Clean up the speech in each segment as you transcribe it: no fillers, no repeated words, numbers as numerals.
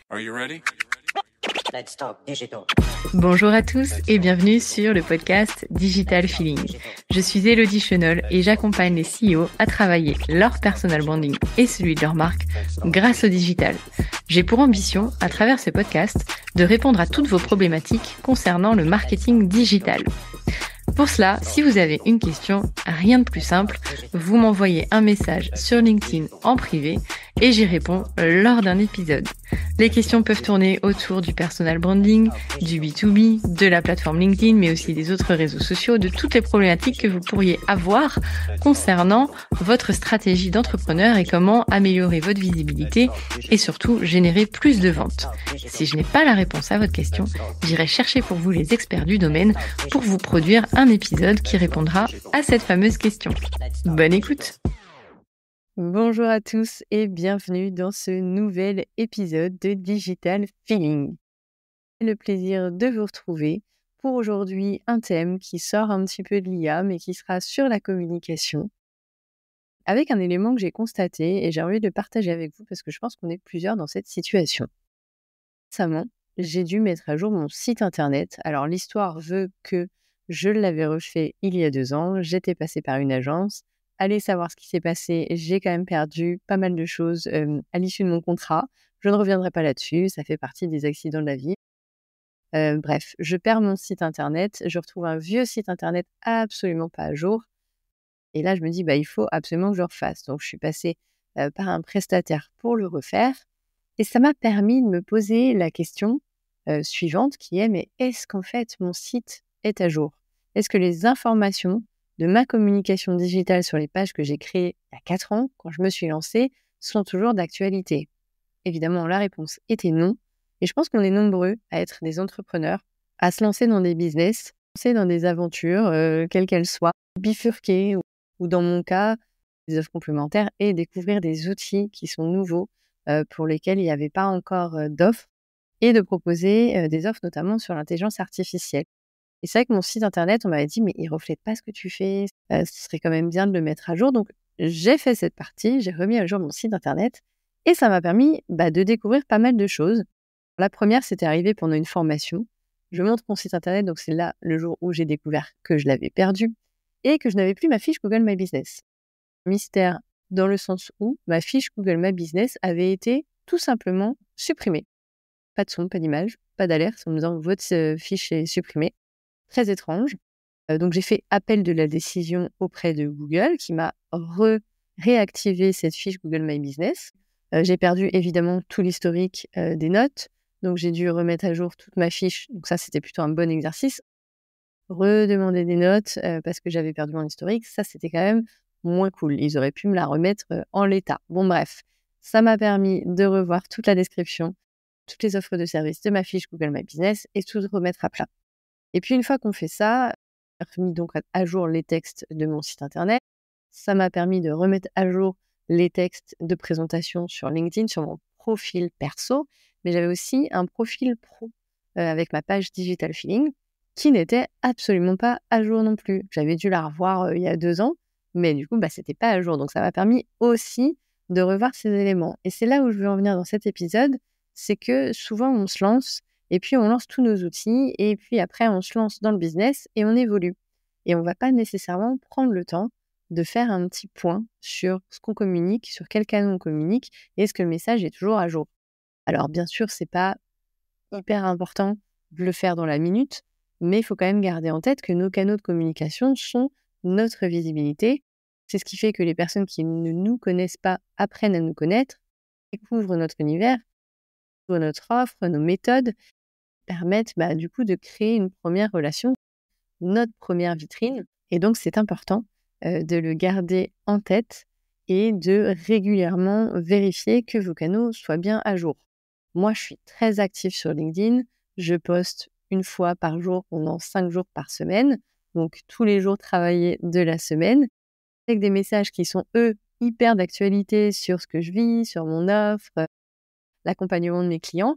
Are you ready? Let's talk digital. Bonjour à tous et bienvenue sur le podcast Digital Feeling. Je suis Elodie Chenol et j'accompagne les CEO à travailler leur personal branding et celui de leur marque grâce au digital. J'ai pour ambition, à travers ce podcast, de répondre à toutes vos problématiques concernant le marketing digital. Pour cela, si vous avez une question, rien de plus simple, vous m'envoyez un message sur LinkedIn en privé et j'y réponds lors d'un épisode. Les questions peuvent tourner autour du personal branding, du B2B, de la plateforme LinkedIn, mais aussi des autres réseaux sociaux, de toutes les problématiques que vous pourriez avoir concernant votre stratégie d'entrepreneur et comment améliorer votre visibilité et surtout générer plus de ventes. Si je n'ai pas la réponse à votre question, j'irai chercher pour vous les experts du domaine pour vous produire un épisode qui répondra à cette fameuse question. Bonne écoute! Bonjour à tous et bienvenue dans ce nouvel épisode de Digital Feeling. J'ai le plaisir de vous retrouver pour aujourd'hui un thème qui sort un petit peu de l'IA mais qui sera sur la communication avec un élément que j'ai constaté et j'ai envie de le partager avec vous parce que je pense qu'on est plusieurs dans cette situation. Récemment, j'ai dû mettre à jour mon site internet. Alors l'histoire veut que je l'avais refait il y a 2 ans, j'étais passée par une agence. Allez savoir ce qui s'est passé, j'ai quand même perdu pas mal de choses à l'issue de mon contrat. Je ne reviendrai pas là-dessus, ça fait partie des accidents de la vie. Bref, je perds mon site internet, je retrouve un vieux site internet absolument pas à jour. Et là, je me dis, il faut absolument que je le refasse. Donc, je suis passée par un prestataire pour le refaire. Et ça m'a permis de me poser la question suivante qui est, mais est-ce qu'en fait, mon site est à jour? Est-ce que les informations de ma communication digitale sur les pages que j'ai créées il y a 4 ans, quand je me suis lancée, sont toujours d'actualité? Évidemment, la réponse était non. Et je pense qu'on est nombreux à être des entrepreneurs, à se lancer dans des business, se lancer dans des aventures, quelles qu'elles soient, bifurquer ou dans mon cas, des offres complémentaires et découvrir des outils qui sont nouveaux pour lesquels il n'y avait pas encore d'offres et de proposer des offres notamment sur l'intelligence artificielle. Et c'est vrai que mon site internet, on m'avait dit, mais il reflète pas ce que tu fais, ce serait quand même bien de le mettre à jour. Donc, j'ai fait cette partie, j'ai remis à jour mon site internet et ça m'a permis de découvrir pas mal de choses. La première, c'était arrivé pendant une formation. Je montre mon site internet, donc c'est là le jour où j'ai découvert que je l'avais perdu et que je n'avais plus ma fiche Google My Business. Mystère dans le sens où ma fiche Google My Business avait été tout simplement supprimée. Pas de son, pas d'image, pas d'alerte en me disant votre fiche est supprimée. Très étrange. Donc j'ai fait appel de la décision auprès de Google qui m'a réactivé cette fiche Google My Business. J'ai perdu évidemment tout l'historique des notes. Donc j'ai dû remettre à jour toute ma fiche. Donc ça, c'était plutôt un bon exercice. Redemander des notes parce que j'avais perdu mon historique. Ça, c'était quand même moins cool. Ils auraient pu me la remettre en l'état. Bon, bref. Ça m'a permis de revoir toute la description, toutes les offres de services de ma fiche Google My Business et tout de remettre à plat. Et puis, une fois qu'on fait ça, j'ai remis donc à jour les textes de mon site internet. Ça m'a permis de remettre à jour les textes de présentation sur LinkedIn, sur mon profil perso. Mais j'avais aussi un profil pro avec ma page Digital Feeling qui n'était absolument pas à jour non plus. J'avais dû la revoir il y a 2 ans, mais du coup, c'était pas à jour. Donc, ça m'a permis aussi de revoir ces éléments. Et c'est là où je veux en venir dans cet épisode, c'est que souvent, on se lance et puis on lance tous nos outils et puis après, on se lance dans le business et on évolue. Et on ne va pas nécessairement prendre le temps de faire un petit point sur ce qu'on communique, sur quel canal on communique et est-ce que le message est toujours à jour. Alors, bien sûr, c'est pas hyper important de le faire dans la minute, mais il faut quand même garder en tête que nos canaux de communication sont notre visibilité. C'est ce qui fait que les personnes qui ne nous connaissent pas apprennent à nous connaître, découvrent notre univers, découvrent notre offre, nos méthodes, permettent du coup de créer une première relation, notre première vitrine. Et donc, c'est important de le garder en tête et de régulièrement vérifier que vos canaux soient bien à jour. Moi, je suis très active sur LinkedIn. Je poste 1 fois par jour pendant 5 jours par semaine. Donc, tous les jours travaillés de la semaine avec des messages qui sont, eux, hyper d'actualité sur ce que je vis, sur mon offre, l'accompagnement de mes clients.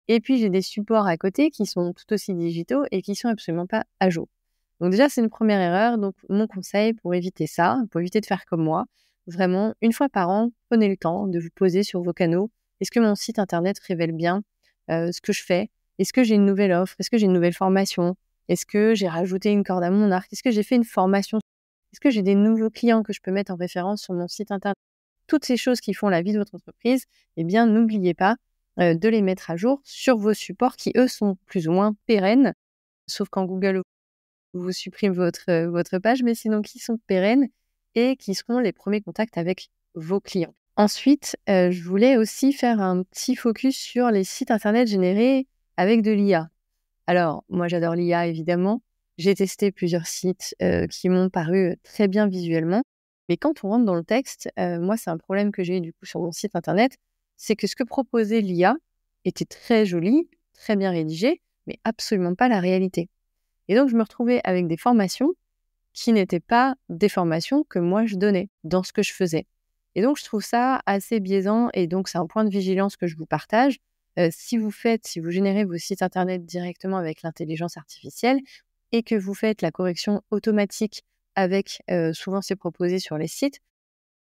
Et puis, j'ai des supports à côté qui sont tout aussi digitaux et qui sont absolument pas à jour. Donc déjà, c'est une première erreur. Donc, mon conseil pour éviter ça, pour éviter de faire comme moi, vraiment, 1 fois par an, prenez le temps de vous poser sur vos canaux. Est-ce que mon site internet révèle bien ce que je fais. Est-ce que j'ai une nouvelle offre? Est-ce que j'ai une nouvelle formation? Est-ce que j'ai rajouté une corde à mon arc? Est-ce que j'ai fait une formation? Est-ce que j'ai des nouveaux clients que je peux mettre en référence sur mon site internet? Toutes ces choses qui font la vie de votre entreprise, eh bien, n'oubliez pas de les mettre à jour sur vos supports qui, eux, sont plus ou moins pérennes, sauf quand Google vous supprime votre page, mais sinon qui sont pérennes et qui seront les premiers contacts avec vos clients. Ensuite, je voulais aussi faire un petit focus sur les sites internet générés avec de l'IA. Alors, moi, j'adore l'IA, évidemment. J'ai testé plusieurs sites qui m'ont paru très bien visuellement. Mais quand on rentre dans le texte, moi, c'est un problème que j'ai eu du coup sur mon site internet, c'est que ce que proposait l'IA était très joli, très bien rédigé, mais absolument pas la réalité. Et donc, je me retrouvais avec des formations qui n'étaient pas des formations que moi, je donnais dans ce que je faisais. Et donc, je trouve ça assez biaisant et donc, c'est un point de vigilance que je vous partage. Si vous générez vos sites internet directement avec l'intelligence artificielle et que vous faites la correction automatique avec, souvent c'est proposé sur les sites,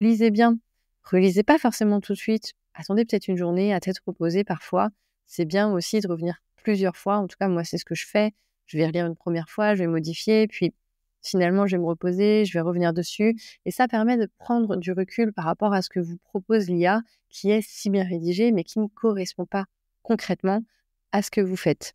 lisez bien. Relisez pas forcément tout de suite. Attendez peut-être une journée à tête reposée parfois. C'est bien aussi de revenir plusieurs fois. En tout cas, moi, c'est ce que je fais. Je vais relire une première fois, je vais modifier, puis finalement, je vais me reposer, je vais revenir dessus. Et ça permet de prendre du recul par rapport à ce que vous propose l'IA, qui est si bien rédigé, mais qui ne correspond pas concrètement à ce que vous faites.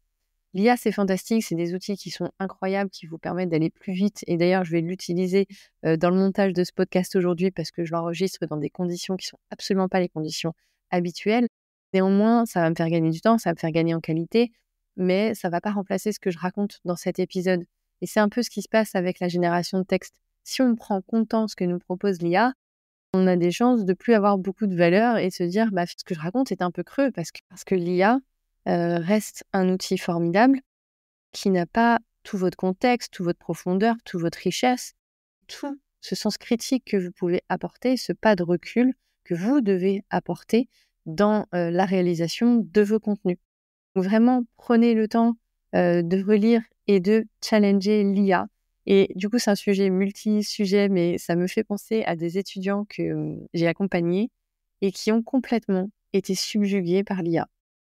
L'IA, c'est fantastique, c'est des outils qui sont incroyables, qui vous permettent d'aller plus vite. Et d'ailleurs, je vais l'utiliser dans le montage de ce podcast aujourd'hui parce que je l'enregistre dans des conditions qui sont absolument pas les conditions habituelles. Néanmoins, ça va me faire gagner du temps, ça va me faire gagner en qualité, mais ça va pas remplacer ce que je raconte dans cet épisode. Et c'est un peu ce qui se passe avec la génération de texte. Si on prend comptant ce que nous propose l'IA, on a des chances de plus avoir beaucoup de valeur et de se dire bah, ce que je raconte est un peu creux parce que l'IA reste un outil formidable qui n'a pas tout votre contexte, toute votre profondeur, toute votre richesse, tout ce sens critique que vous pouvez apporter, ce pas de recul que vous devez apporter dans la réalisation de vos contenus. Donc vraiment, prenez le temps de relire et de challenger l'IA. Et du coup, c'est un sujet multi-sujet, mais ça me fait penser à des étudiants que j'ai accompagnés et qui ont complètement été subjugués par l'IA.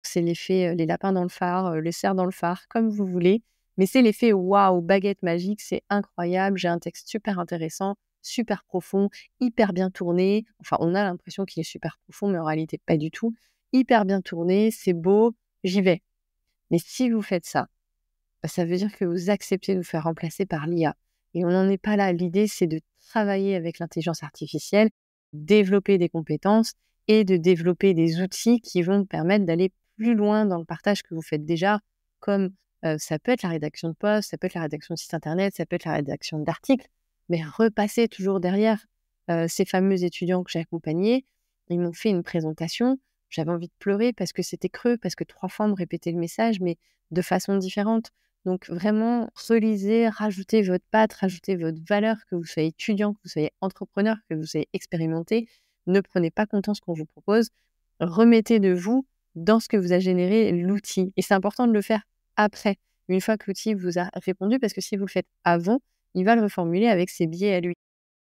C'est l'effet les lapins dans le phare, le cerf dans le phare, comme vous voulez. Mais c'est l'effet waouh, baguette magique, c'est incroyable. J'ai un texte super intéressant, super profond, hyper bien tourné. Enfin, on a l'impression qu'il est super profond, mais en réalité, pas du tout. Hyper bien tourné, c'est beau, j'y vais. Mais si vous faites ça, bah, ça veut dire que vous acceptez de vous faire remplacer par l'IA. Et on n'en est pas là. L'idée, c'est de travailler avec l'intelligence artificielle, développer des compétences et de développer des outils qui vont vous permettre d'aller plus loin dans le partage que vous faites déjà, comme ça peut être la rédaction de posts, ça peut être la rédaction de sites internet, ça peut être la rédaction d'articles, mais repassez toujours derrière. Ces fameux étudiants que j'ai accompagnés, ils m'ont fait une présentation, j'avais envie de pleurer parce que c'était creux, parce que 3 fois on me répétait le message, mais de façon différente. Donc vraiment, relisez, rajoutez votre patte, rajoutez votre valeur, que vous soyez étudiant, que vous soyez entrepreneur, que vous soyez expérimenté. Ne prenez pas compte ce qu'on vous propose. Remettez de vous dans ce que vous a généré l'outil. Et c'est important de le faire après, une fois que l'outil vous a répondu, parce que si vous le faites avant, il va le reformuler avec ses biais à lui.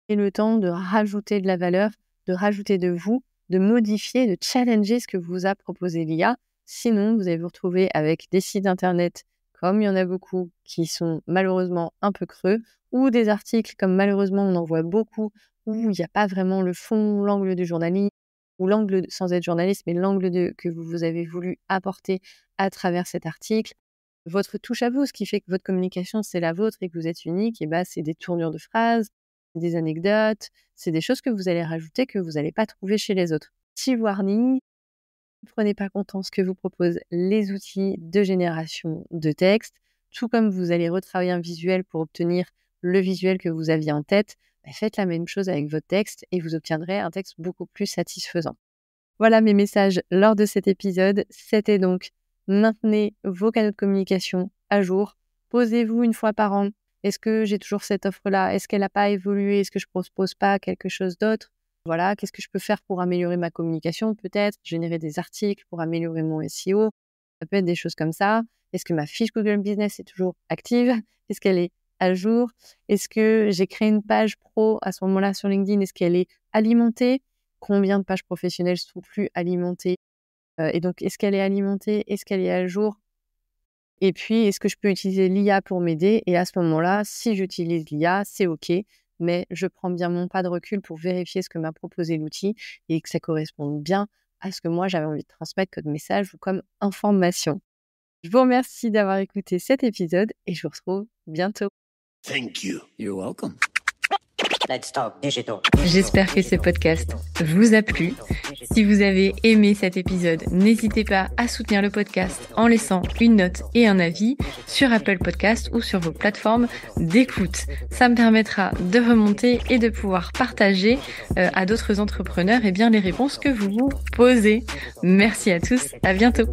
Et le temps de rajouter de la valeur, de rajouter de vous, de modifier, de challenger ce que vous a proposé l'IA. Sinon, vous allez vous retrouver avec des sites internet, comme il y en a beaucoup, qui sont malheureusement un peu creux, ou des articles, comme malheureusement on en voit beaucoup, où il n'y a pas vraiment le fond, l'angle du journalisme, ou l'angle, sans être journaliste, mais l'angle que vous avez voulu apporter à travers cet article. Votre touche à vous, ce qui fait que votre communication, c'est la vôtre et que vous êtes unique, et bah, c'est des tournures de phrases, des anecdotes, c'est des choses que vous allez rajouter que vous n'allez pas trouver chez les autres. Petit warning, ne prenez pas compte ce que vous proposent les outils de génération de texte, tout comme vous allez retravailler un visuel pour obtenir le visuel que vous aviez en tête, bah faites la même chose avec votre texte et vous obtiendrez un texte beaucoup plus satisfaisant. Voilà mes messages lors de cet épisode. C'était donc maintenez vos canaux de communication à jour. Posez-vous une fois par an. Est-ce que j'ai toujours cette offre-là? Est-ce qu'elle n'a pas évolué? Est-ce que je ne propose pas quelque chose d'autre? Voilà, qu'est-ce que je peux faire pour améliorer ma communication peut-être? Générer des articles pour améliorer mon SEO. Ça peut être des choses comme ça. Est-ce que ma fiche Google Business est toujours active? Est-ce qu'elle est à jour? Est-ce que j'ai créé une page pro à ce moment-là sur LinkedIn? Est-ce qu'elle est alimentée? Combien de pages professionnelles sont plus alimentées? Et donc, est-ce qu'elle est alimentée? Est-ce qu'elle est à jour? Et puis, est-ce que je peux utiliser l'IA pour m'aider? Et à ce moment-là, si j'utilise l'IA, c'est OK, mais je prends bien mon pas de recul pour vérifier ce que m'a proposé l'outil et que ça corresponde bien à ce que moi, j'avais envie de transmettre comme message ou comme information. Je vous remercie d'avoir écouté cet épisode et je vous retrouve bientôt. Thank you. You're welcome. Let's talk digital. J'espère que ce podcast vous a plu. Si vous avez aimé cet épisode, n'hésitez pas à soutenir le podcast en laissant une note et un avis sur Apple Podcast ou sur vos plateformes d'écoute. Ça me permettra de remonter et de pouvoir partager à d'autres entrepreneurs les réponses que vous vous posez. Merci à tous, à bientôt.